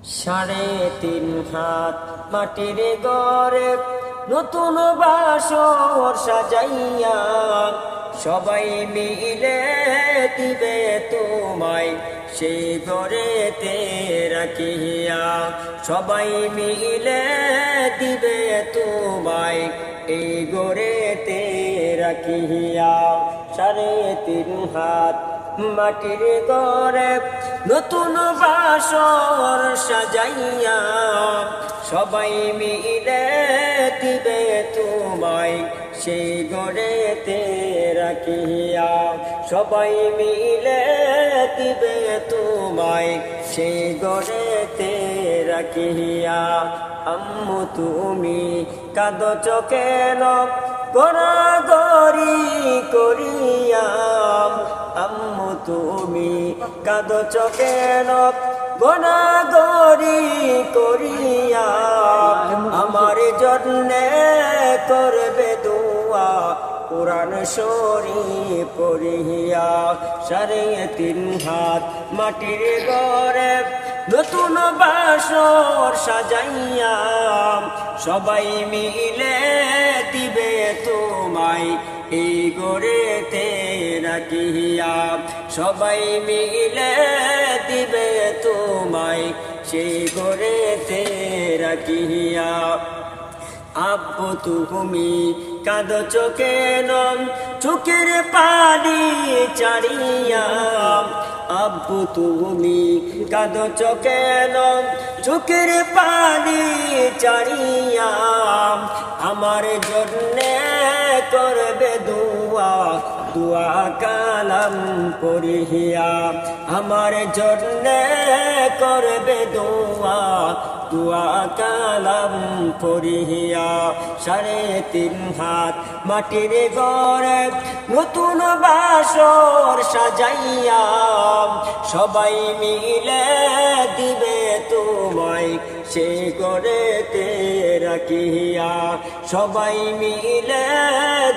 3.5 হাত মাটির ঘরে নতুন বাসর সাজাইয়া সবাই মিলে দিবে তোমায় সেই ঘরেতে রাখিয়া। সবাই মিলে দিবে তোমায় এই ঘরেতে রাখিয়া। 3.5 হাত মাটির ঘরে নতুন বাসর সাজাইয়া সবাই মিলে দিবে তোমায় সেই ঘরেতে রাখিয়া। সবাই মিলে দিবে তোমায় সেই ঘরেতে রাখিয়া। আম্মু তুমি কাঁদছ কেন গড়াগড়ি করিয়া? আম্মু তুমি কাঁদছ কেন গড়াগড়ি করিয়া? আমার জন্যে করবে দোয়া কুরআন শরীফ পড়িয়া। 3.5 হাত মাটির ঘরে নতুন বাসর সাজাইয়া সবাই মিলে দিবে তোমায় এই ঘরেতে রাখিয়া। সবাই মিলে দিবে তোমায় সেই ঘরেতে রাখিয়া। আব্বু তুমি কাঁদছ কেন চোখের পানি ছাড়িয়া? আব্বু তুমি কাঁদছ কেন চোখের পানি ছাড়িয়া? আমার জন্যে করবে দোয়া দোয়া কালাম পড়িয়া। আমার জন্যে করবে দোয়া দোয়া কালাম পড়িয়া। 3.5 হাত মাটির ঘরে নতুন বাসর সাজাইয়া সবাই মিলে দিবে তোমায় সেই ঘরেতে রাখিয়া। সবাই মিলে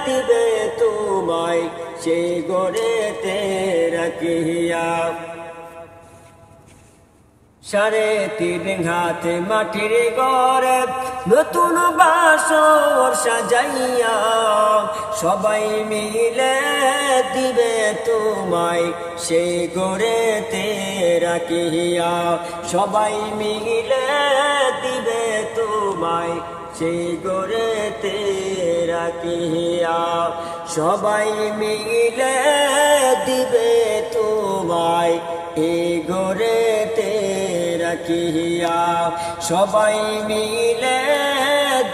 দিবে তোমায় সেই ঘরেতে রাখিয়া। 3.5 হাত মাটির ঘরে নতুন বাসর সাজাইয়া সবাই মিলে দিবে তোমায় সেই ঘরেতে রাখিয়া। সবাই মিলে দিবে তোমায় সেই ঘরেতে রাখিয়া। সবাই মিলে দিবে তোমায় এই ঘরেতে রাখিয়া। সবাই মিলে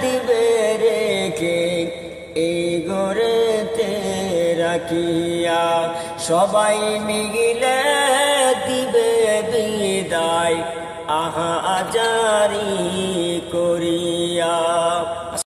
দিবে রেখে এই ঘরেতে রাখিয়া। সবাই মিলে দিবে বিদায় আহা জারি করি।